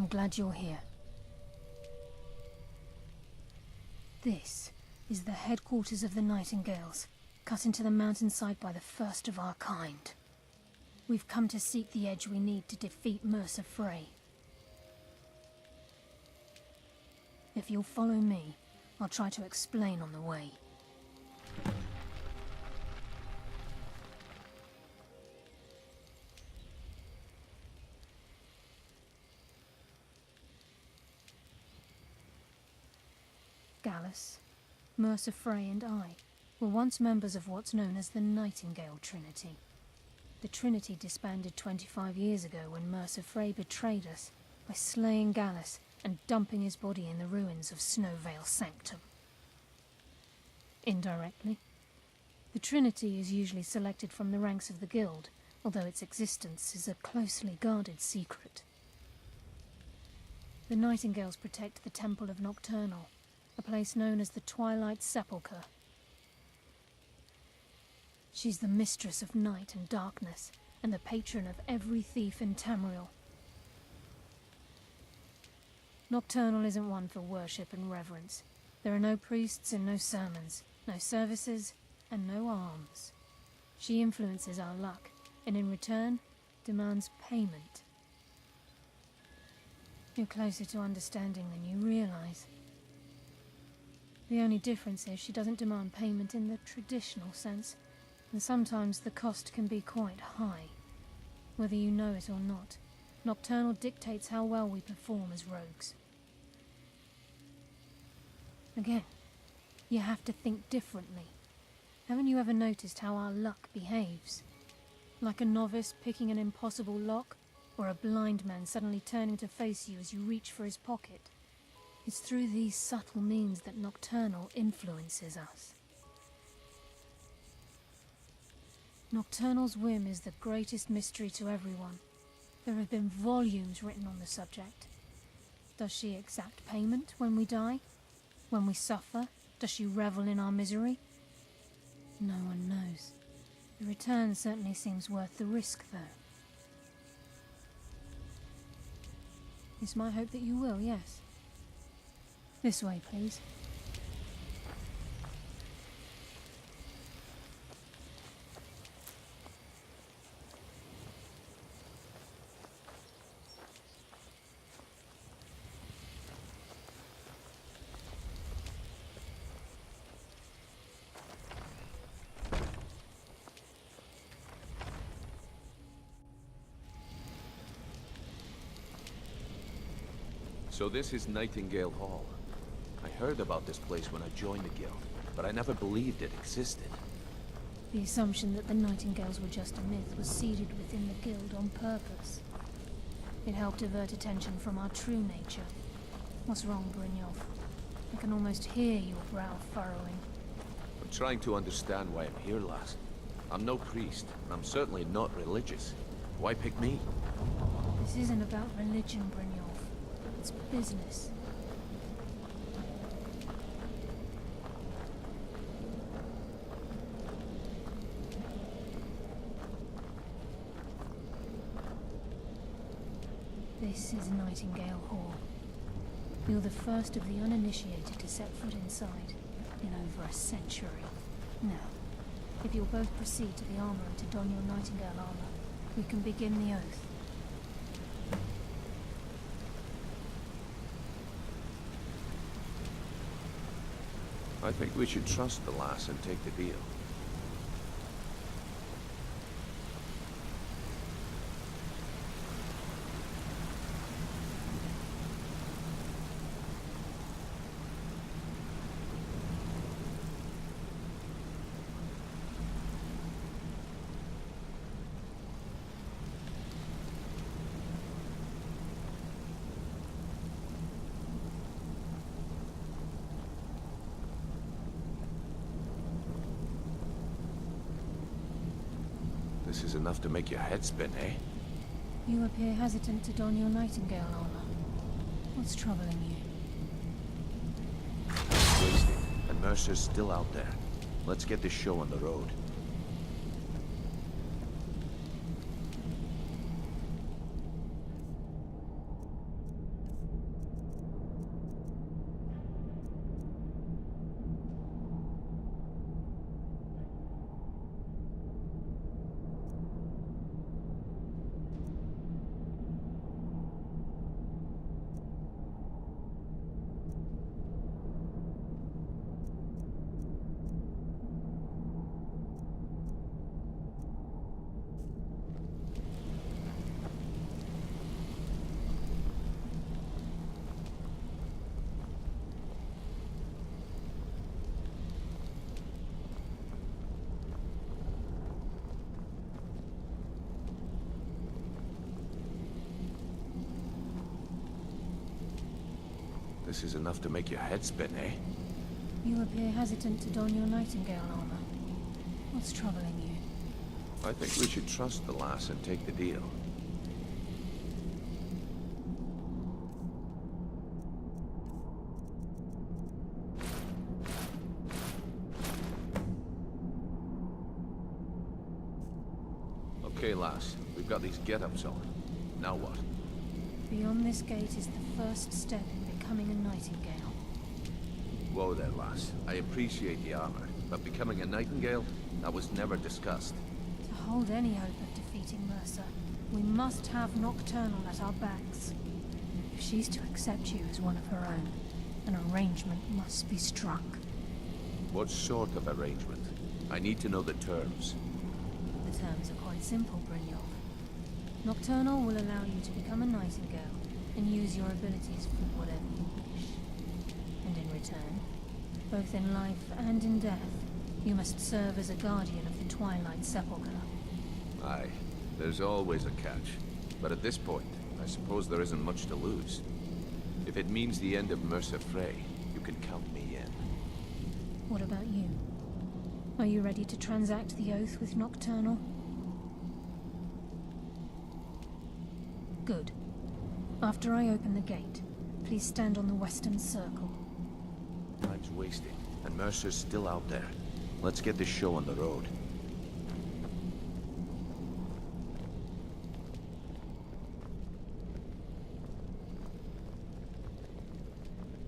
I'm glad you're here. This is the headquarters of the Nightingales, cut into the mountainside by the first of our kind. We've come to seek the edge we need to defeat Mercer Frey. If you'll follow me, I'll try to explain on the way. Gallus, Mercer Frey and I were once members of what's known as the Nightingale Trinity. The Trinity disbanded 25 years ago when Mercer Frey betrayed us by slaying Gallus and dumping his body in the ruins of Snowvale Sanctum. Indirectly, the Trinity is usually selected from the ranks of the Guild, although its existence is a closely guarded secret. The Nightingales protect the Temple of Nocturnal, a place known as the Twilight Sepulchre. She's the mistress of night and darkness, and the patron of every thief in Tamriel. Nocturnal isn't one for worship and reverence. There are no priests and no sermons, no services, and no alms. She influences our luck, and in return, demands payment. You're closer to understanding than you realize. The only difference is she doesn't demand payment in the traditional sense, and sometimes the cost can be quite high. Whether you know it or not, Nocturnal dictates how well we perform as rogues. Again, you have to think differently. Haven't you ever noticed how our luck behaves? Like a novice picking an impossible lock, or a blind man suddenly turning to face you as you reach for his pocket. It's through these subtle means that Nocturnal influences us. Nocturnal's whim is the greatest mystery to everyone. There have been volumes written on the subject. Does she exact payment when we die? When we suffer, does she revel in our misery? No one knows. The return certainly seems worth the risk, though. It's my hope that you will, yes. This way, please. So this is Nightingale Hall. I heard about this place when I joined the guild, but I never believed it existed. The assumption that the Nightingales were just a myth was seeded within the guild on purpose. It helped divert attention from our true nature. What's wrong, Brynjolf? I can almost hear your brow furrowing. I'm trying to understand why I'm here, lass. I'm no priest, and I'm certainly not religious. Why pick me? This isn't about religion, Brynjolf. It's business. This is Nightingale Hall. You're the first of the uninitiated to set foot inside in over a century. Now, if you'll both proceed to the armory to don your Nightingale armor, we can begin the oath. I think we should trust the lass and take the deal. This is enough to make your head spin, eh? You appear hesitant to don your Nightingale armor. What's troubling you? Wasted, and Mercer's still out there. Let's get this show on the road. this is enough to make your head spin, eh? You appear hesitant to don your Nightingale armor. What's troubling you? I think we should trust the lass and take the deal. Okay, lass. We've got these get-ups on. Now what? Beyond this gate is the first step in becoming a Nightingale. Whoa there, lass. I appreciate the armor, but becoming a Nightingale? That was never discussed. To hold any hope of defeating Mercer, we must have Nocturnal at our backs. If she's to accept you as one of her own, an arrangement must be struck. What sort of arrangement? I need to know the terms. The terms are quite simple, Brynjolf. Nocturnal will allow you to become a Nightingale and use your abilities for whatever you wish. And in return, both in life and in death, you must serve as a guardian of the Twilight Sepulchre. Aye, there's always a catch. But at this point, I suppose there isn't much to lose. If it means the end of Mercer Frey, you can count me in. What about you? Are you ready to transact the oath with Nocturnal? Good. After I open the gate, please stand on the western circle. Time's wasting, and Mercer's still out there. Let's get this show on the road.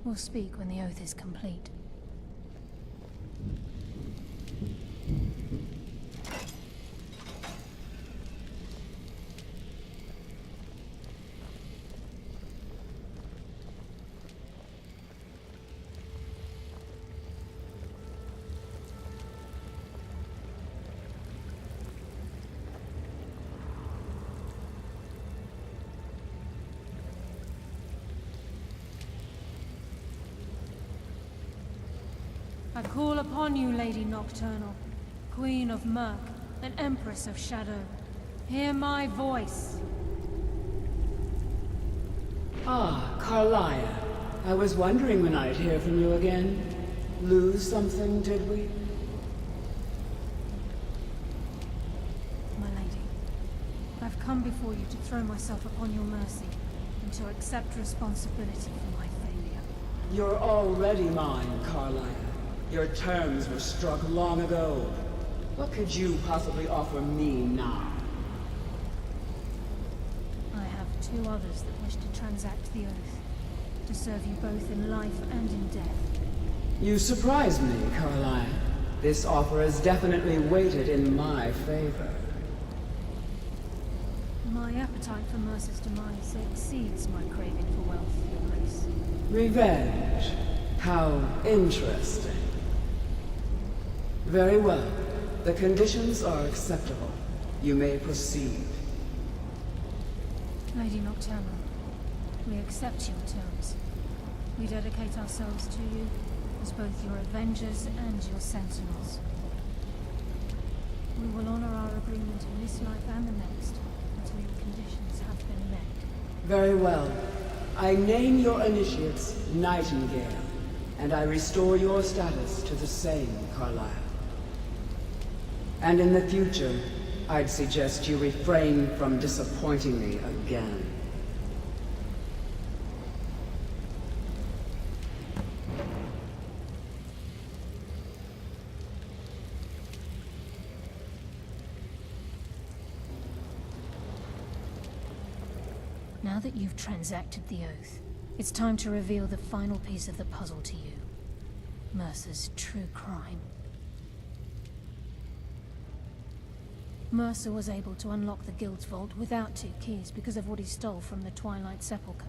We'll speak when the oath is complete. I call upon you, Lady Nocturnal, Queen of Murk, and Empress of Shadow. Hear my voice. Ah, Carlia. I was wondering when I'd hear from you again. Lose something, did we? My lady, I've come before you to throw myself upon your mercy, and to accept responsibility for my failure. You're already mine, Carlia. Your terms were struck long ago. What could you possibly offer me now? I have two others that wish to transact the oath, to serve you both in life and in death. You surprise me, Carlia. This offer is definitely weighted in my favor. My appetite for Mercer's demise exceeds my craving for wealth, Your Grace. Revenge. How interesting. Very well. The conditions are acceptable. You may proceed. Lady Nocturnal, we accept your terms. We dedicate ourselves to you as both your avengers and your sentinels. We will honor our agreement in this life and the next until your conditions have been met. Very well. I name your initiates Nightingale, and I restore your status to the same, Carlisle. And in the future, I'd suggest you refrain from disappointing me again. Now that you've transacted the oath, it's time to reveal the final piece of the puzzle to you. Mercer's true crime. Mercer was able to unlock the Guild's vault without 2 keys because of what he stole from the Twilight Sepulchre,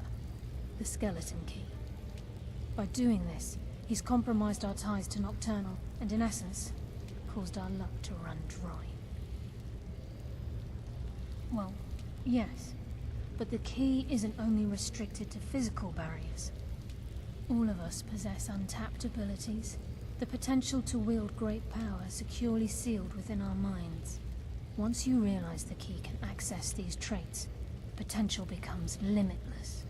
the skeleton key. By doing this, he's compromised our ties to Nocturnal, and in essence, caused our luck to run dry. Well, yes, but the key isn't only restricted to physical barriers. All of us possess untapped abilities, the potential to wield great power securely sealed within our minds. Once you realize the key can access these traits, potential becomes limitless.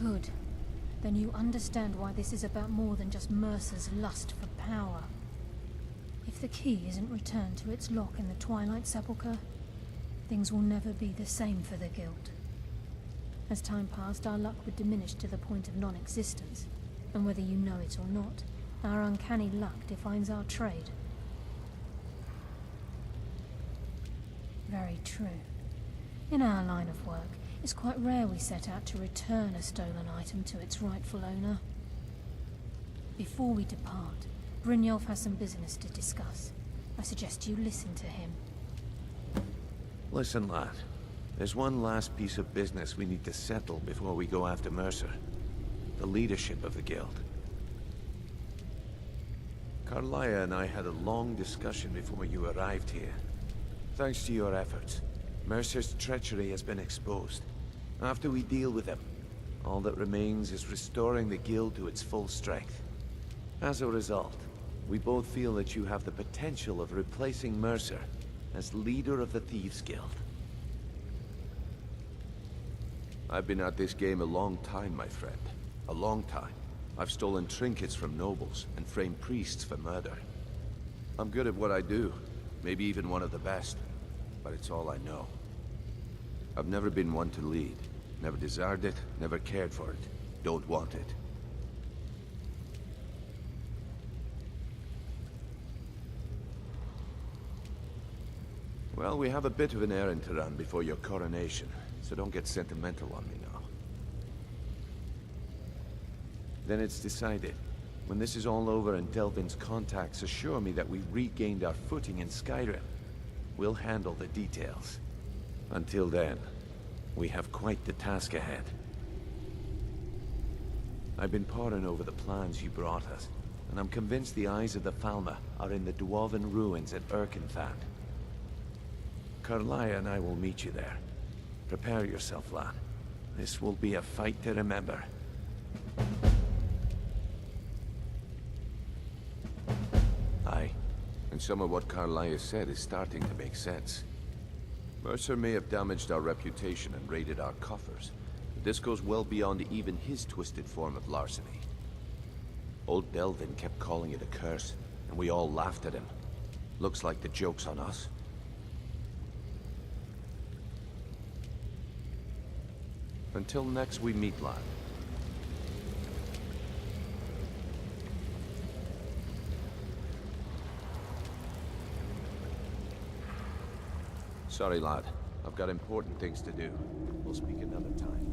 Good. Then you understand why this is about more than just Mercer's lust for power. If the key isn't returned to its lock in the Twilight Sepulchre, things will never be the same for the Guild. As time passed, our luck would diminish to the point of non-existence, and whether you know it or not, our uncanny luck defines our trade. Very true. In our line of work, it's quite rare we set out to return a stolen item to its rightful owner. Before we depart, Brynjolf has some business to discuss. I suggest you listen to him. Listen, lad. There's one last piece of business we need to settle before we go after Mercer. The leadership of the Guild. Carlia and I had a long discussion before you arrived here. Thanks to your efforts, Mercer's treachery has been exposed. After we deal with him, all that remains is restoring the Guild to its full strength. As a result, we both feel that you have the potential of replacing Mercer as leader of the Thieves Guild. I've been at this game a long time, my friend. A long time. I've stolen trinkets from nobles and framed priests for murder. I'm good at what I do, maybe even one of the best, but it's all I know. I've never been one to lead. Never desired it, never cared for it. Don't want it. Well, we have a bit of an errand to run before your coronation, so don't get sentimental on me now. Then it's decided. When this is all over and Delvin's contacts assure me that we've regained our footing in Skyrim, we'll handle the details. Until then, we have quite the task ahead. I've been poring over the plans you brought us, and I'm convinced the eyes of the Falmer are in the Dwarven ruins at Erkenthand. Carlia and I will meet you there. Prepare yourself, lad. This will be a fight to remember. Aye, and some of what Carlia said is starting to make sense. Mercer may have damaged our reputation and raided our coffers, but this goes well beyond even his twisted form of larceny. Old Delvin kept calling it a curse, and we all laughed at him. Looks like the joke's on us. Until next we meet, lad. Sorry, lad. I've got important things to do. We'll speak another time.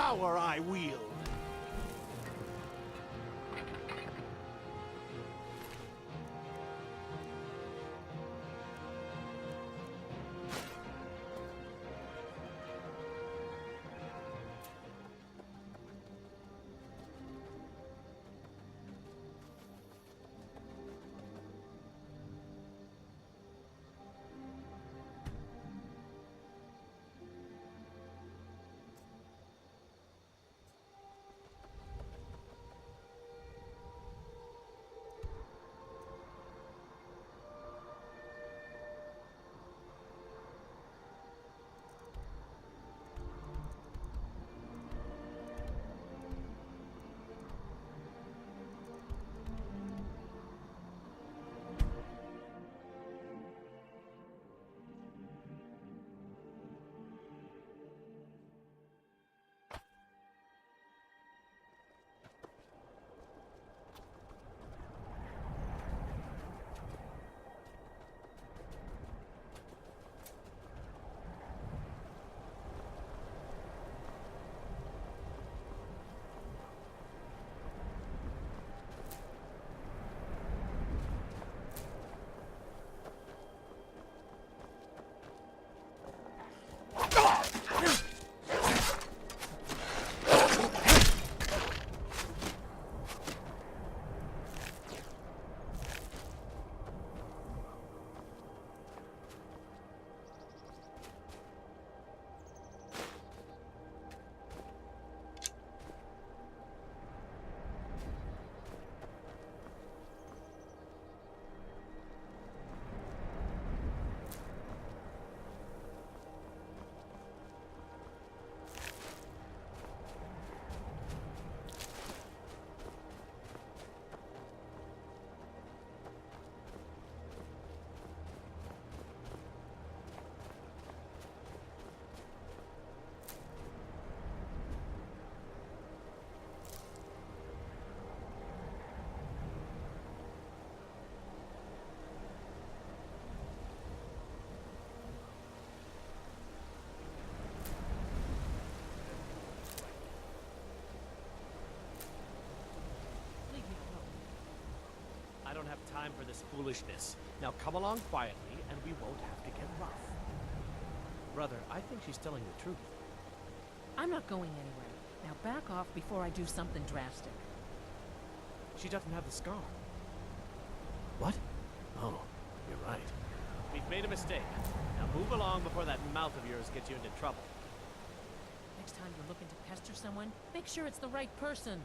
power I wield. I don't have time for this foolishness. Now come along quietly, and we won't have to get rough. Brother, I think she's telling the truth. I'm not going anywhere. Now back off before I do something drastic. She doesn't have the scar. What? Oh, you're right. We've made a mistake. Now move along before that mouth of yours gets you into trouble. Next time you're looking to pester someone, make sure it's the right person.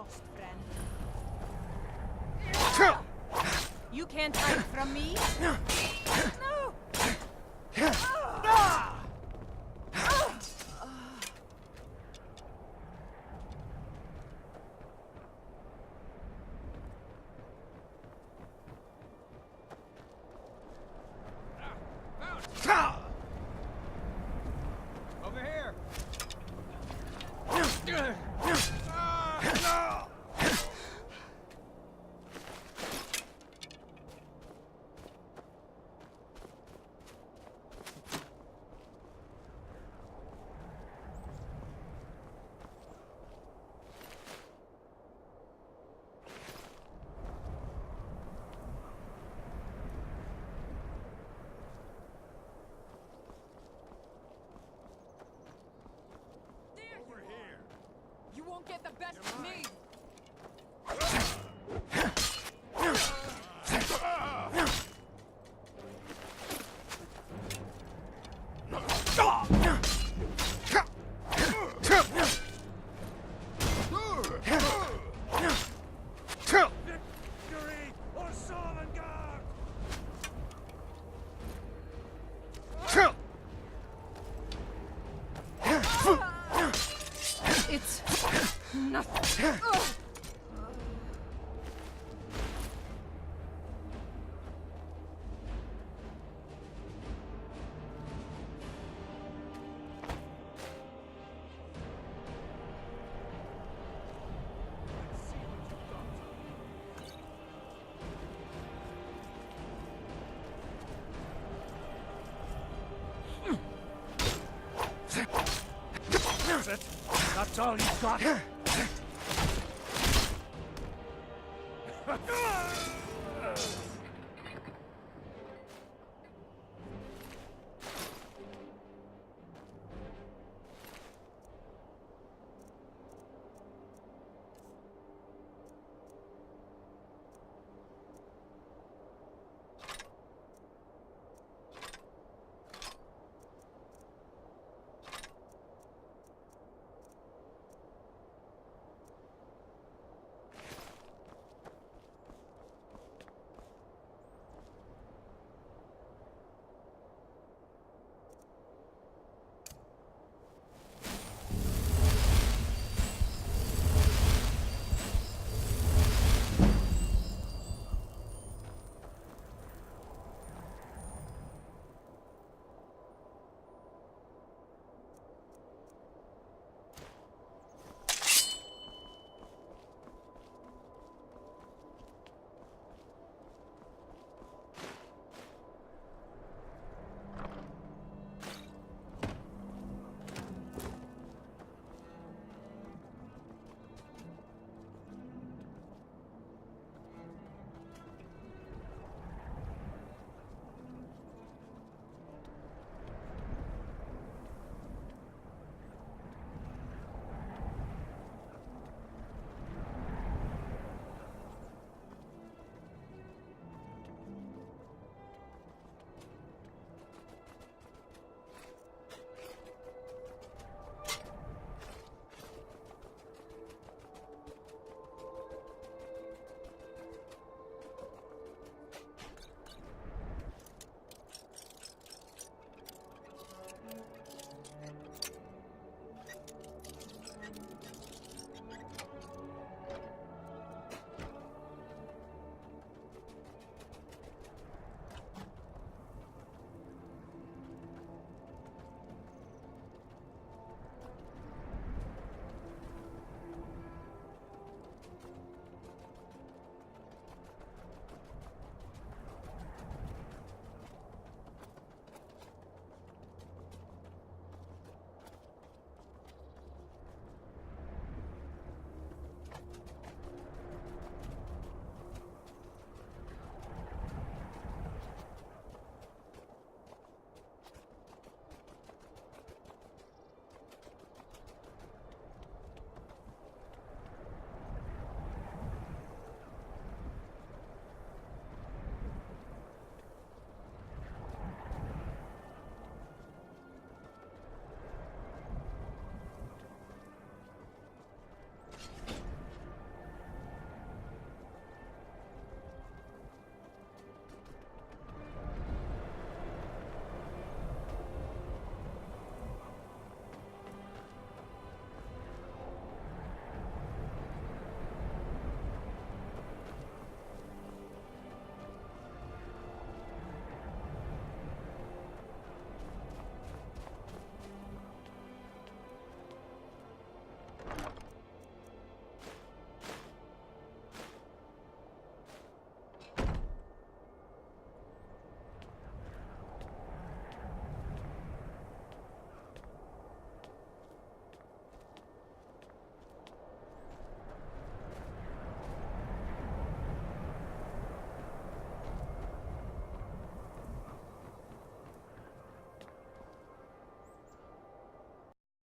lost, friend. You can't hide from me. No! Over here! You won't get the best of me! Victory or Sovngarde! It's nothing. That's it. That's all you got.